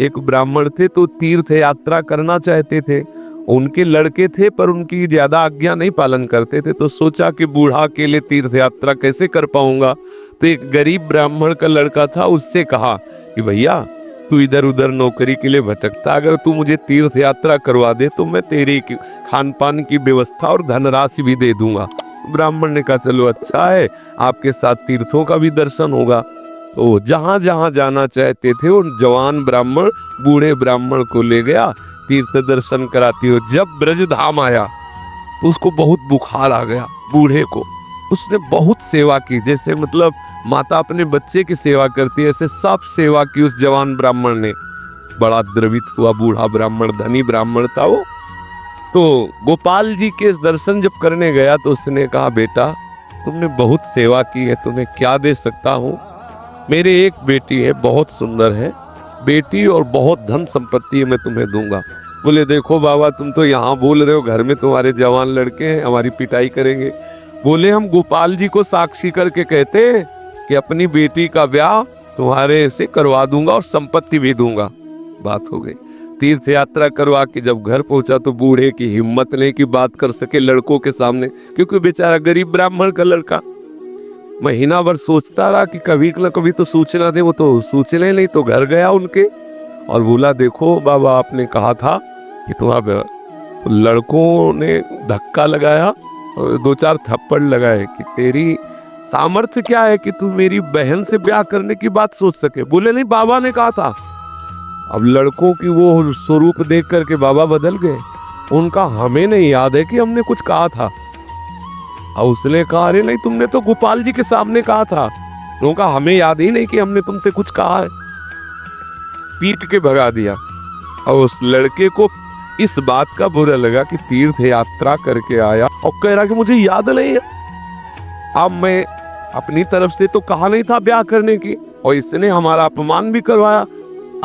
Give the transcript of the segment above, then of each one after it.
एक ब्राह्मण थे तो तीर्थ यात्रा करना चाहते थे। उनके लड़के थे पर उनकी ज्यादा आज्ञा नहीं पालन करते थे, तो सोचा कि बूढ़ा अकेले तीर्थ यात्रा कैसे कर पाऊंगा। तो एक गरीब ब्राह्मण का लड़का था, उससे कहा कि भैया तू इधर उधर नौकरी के लिए भटकता, अगर तू मुझे तीर्थ यात्रा करवा दे तो मैं तेरी खान पान की व्यवस्था और धनराशि भी दे दूंगा। ब्राह्मण ने कहा चलो अच्छा है, आपके साथ तीर्थों का भी दर्शन होगा। तो जहां जहां जाना चाहते थे उन जवान ब्राह्मण बूढ़े ब्राह्मण को ले गया तीर्थ दर्शन कराती हो। जब ब्रजधाम आया तो उसको बहुत बुखार आ गया बूढ़े को। उसने बहुत सेवा की, जैसे मतलब माता अपने बच्चे की सेवा करती है ऐसे सब सेवा की उस जवान ब्राह्मण ने। बड़ा द्रवित हुआ बूढ़ा ब्राह्मण, धनी ब्राह्मण था वो। तो गोपाल जी के दर्शन जब करने गया तो उसने कहा बेटा तुमने बहुत सेवा की है, तुम्हें क्या दे सकता हूँ। मेरे एक बेटी है, बहुत सुंदर है बेटी और बहुत धन संपत्ति है, मैं तुम्हें दूंगा। बोले देखो बाबा तुम तो यहाँ बोल रहे हो, घर में तुम्हारे जवान लड़के हैं, हमारी पिटाई करेंगे। बोले हम गोपाल जी को साक्षी करके कहते हैं कि अपनी बेटी का ब्याह तुम्हारे से करवा दूंगा और संपत्ति भी दूंगा। बात हो गई। तीर्थ यात्रा करवा के जब घर पहुंचा तो बूढ़े की हिम्मत नहीं कि बात कर सके लड़कों के सामने, क्योंकि बेचारा गरीब ब्राह्मण का लड़का। महीना भर सोचता रहा कि कभी न कभी तो सूचना दे, वो तो सूचना नहीं। तो घर गया उनके और बोला देखो बाबा आपने कहा था कि तुम्हारा, तो लड़कों ने धक्का लगाया और 2-4 थप्पड़ लगाए कि तेरी सामर्थ्य क्या है कि तू मेरी बहन से ब्याह करने की बात सोच सके। बोले नहीं बाबा ने कहा था। अब लड़कों की वो स्वरूप देख करके बाबा बदल गए। उनका हमें नहीं याद है कि हमने कुछ कहा था। और उसने कहा अरे नहीं तुमने तो गोपाल जी के सामने कहा था। उनका हमें याद ही नहीं कि हमने तुमसे कुछ कहा है। पीट के भगा दिया। और उस लड़के को इस बात का बुरा लगा कि तीर्थ यात्रा करके आया और कह रहा कि मुझे याद नहीं है। अब मैं अपनी तरफ से तो कहा नहीं था ब्याह करने की, और इसने हमारा अपमान भी करवाया,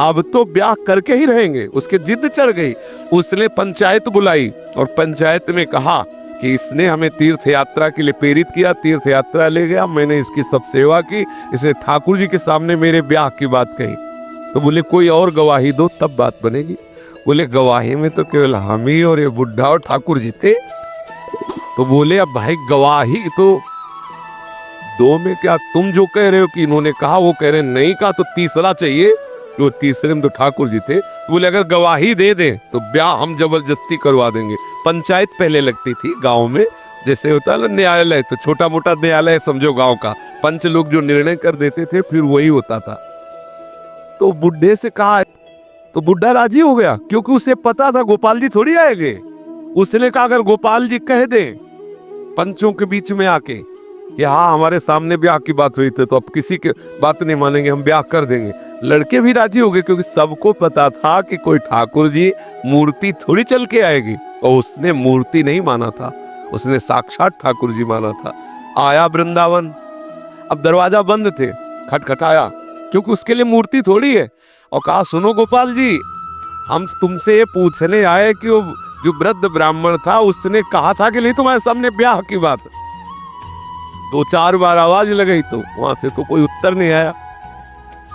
अब तो ब्याह करके ही रहेंगे। उसके जिद चढ़ गई। उसने पंचायत बुलाई और पंचायत में कहा कि इसने हमें तीर्थ यात्रा के लिए प्रेरित किया, तीर्थ यात्रा ले गया, मैंने इसकी सब सेवा की, इसने ठाकुर जी के सामने मेरे ब्याह की बात कही। तो बोले कोई और गवाही दो तब बात बनेगी। बोले गवाही में तो केवल हम ही और ये बुढ़ा और ठाकुर जी थे। तो बोले अब भाई गवाही तो दो में क्या, तुम जो कह रहे हो कि इन्होंने कहा वो कह रहे नहीं कहा, तो तीसरा चाहिए। जो तीसरे में तो ठाकुर जी थे। तो बोले अगर गवाही दे दें तो ब्याह हम जबरदस्ती करवा देंगे। पंचायत पहले लगती थी गांव में, जैसे होता है ना न्यायालय, तो छोटा मोटा न्यायालय समझो गांव का। पंच लोग जो निर्णय कर देते थे फिर वही होता था। तो बुढ़े से कहा तो बुढ़ा राजी हो गया, क्योंकि उसे पता था गोपाल जी थोड़ी आएंगे। उसने कहा अगर गोपाल जी कह दे पंचों के बीच में आके कि हाँ हमारे सामने ब्याह की बात हुई थी, तो अब किसी की बात नहीं मानेंगे, हम ब्याह कर देंगे। लड़के भी राजी हो गए, क्योंकि सबको पता था कि कोई ठाकुर जी मूर्ति थोड़ी चल के आएगी। और उसने मूर्ति नहीं माना था, उसने साक्षात ठाकुर जी माना था। आया वृंदावन, अब दरवाजा बंद थे, खटखटाया, क्योंकि उसके लिए मूर्ति थोड़ी है। और कहा सुनो गोपाल जी, हम तुमसे ये पूछने आए कि वो जो वृद्ध ब्राह्मण था उसने कहा था कि नहीं तुम्हारे सामने ब्याह की बात। 2-4 बार आवाज लगाई तो वहां से तो कोई उत्तर नहीं आया।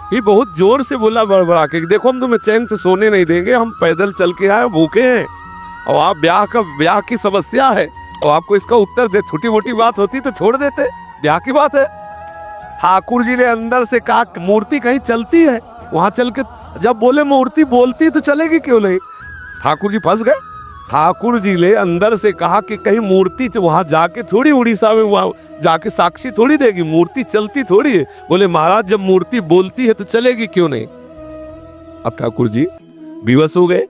फिर बहुत जोर से बोला बड़बड़ा के, देखो हम तुम्हें चैन से सोने नहीं देंगे, हम पैदल चल के आए, भूखे हैं, और आप ब्याह की समस्या है और आपको इसका उत्तर दे। छोटी मोटी बात होती तो छोड़ देते, ब्याह की बात है। ठाकुर जी ने अंदर से कहा मूर्ति कहीं चलती है, वहां चल के जब बोले मूर्ति बोलती तो चलेगी क्यों नहीं। ठाकुर जी फंस गए। ठाकुर जी ने अंदर से कहा कि कहीं मूर्ति वहां जाके थोड़ी उड़ीसा में वहां जाके साक्षी थोड़ी देगी, मूर्ति चलती थोड़ी है। बोले महाराज जब मूर्ति बोलती है तो चलेगी क्यों नहीं। अब ठाकुर जी विवश हो गए।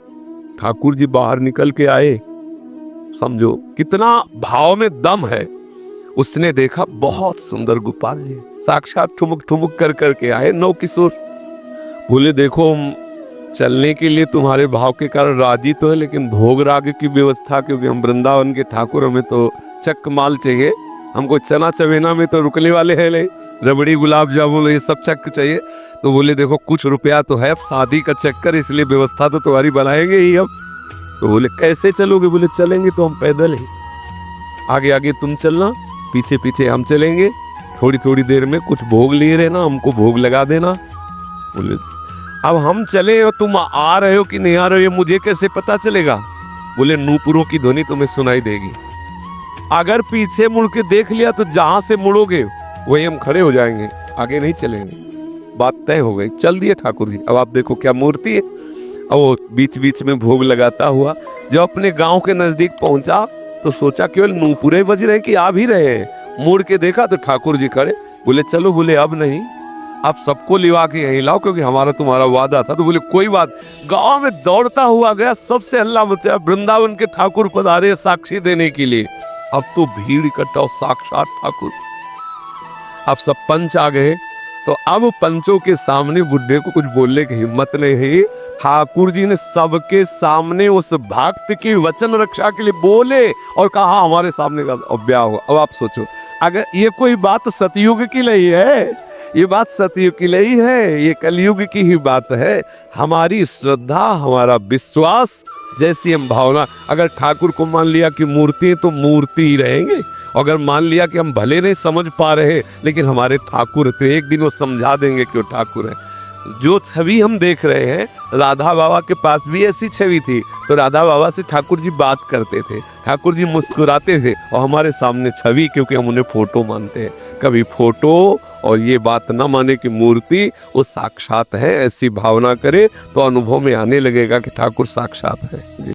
ठाकुर जी बाहर निकल के आए, समझो कितना भाव में दम है। उसने देखा बहुत सुंदर गोपाल जी साक्षात ठुमुक ठुमुक कर करके आए, नौ किशोर। बोले देखो चलने के लिए तुम्हारे भाव के कारण राजी तो है, लेकिन भोग राग की व्यवस्था, क्योंकि हम वृंदावन के ठाकुर, हमें तो चक माल चाहिए, हमको चना चवेना में तो रुकने वाले हैं नहीं, रबड़ी गुलाब जामुन ये सब चक चाहिए। तो बोले देखो कुछ रुपया तो है, अब शादी का चक्कर, इसलिए व्यवस्था तो तुम्हारी बनाएंगे ही अब। तो बोले कैसे चलोगे। बोले चलेंगे तो हम पैदल ही, आगे आगे तुम चलना, पीछे पीछे हम चलेंगे, थोड़ी थोड़ी देर में कुछ भोग लिए रहना, हमको भोग लगा देना। बोले अब हम चले और तुम आ रहे हो कि नहीं आ रहे हो ये मुझे कैसे पता चलेगा? बोले नूपुरों की ध्वनि तुम्हें सुनाई देगी। अगर पीछे मुड़ के देख लिया तो जहां से मुड़ोगे वही हम खड़े हो जाएंगे, आगे नहीं चलेंगे। बात तय हो गई, चल दिए ठाकुर जी। अब आप देखो क्या मूर्ति है। और वो बीच बीच में भोग लगाता हुआ जब अपने गांव के नजदीक पहुंचा तो सोचा केवल नूपुरे बज रहे कि आ भी रहे हैं। मुड़ के देखा तो ठाकुर जी खड़े। बोले चलो, बोले अब नहीं, अब सबको लिवा के यहीं लाओ क्योंकि हमारा तुम्हारा वादा था। तो बोले कोई बात। गांव में दौड़ता हुआ गया, सबसे हल्ला मचा, वृंदावन के ठाकुर पधारे साक्षी देने के लिए। अब तो भीड़ इकट्ठा, साक्षात ठाकुर। अब सब पंच आ गए तो अब पंचों के सामने बुड्ढे को कुछ बोलने की हिम्मत नहीं है। ठाकुर जी ने सबके सामने उस भक्त की वचन रक्षा के लिए बोले और कहा हमारे सामने का ब्याह हुआ। अब आप सोचो, अगर ये कोई बात सतयुग की नहीं है, ये बात सतयुग की नहीं है, ये कलयुग की ही बात है। हमारी श्रद्धा, हमारा विश्वास, जैसी हम भावना, अगर ठाकुर को मान लिया कि मूर्ति है तो मूर्ति ही रहेंगे। अगर मान लिया कि हम भले नहीं समझ पा रहे लेकिन हमारे ठाकुर है तो एक दिन वो समझा देंगे कि वो ठाकुर है। जो छवि हम देख रहे हैं, राधा बाबा के पास भी ऐसी छवि थी। तो राधा बाबा से ठाकुर जी बात करते थे, ठाकुर जी मुस्कुराते थे और हमारे सामने छवि, क्योंकि हम उन्हें फोटो मानते हैं। कभी फोटो और ये बात ना माने कि मूर्ति वो साक्षात है, ऐसी भावना करे तो अनुभव में आने लगेगा कि ठाकुर साक्षात है।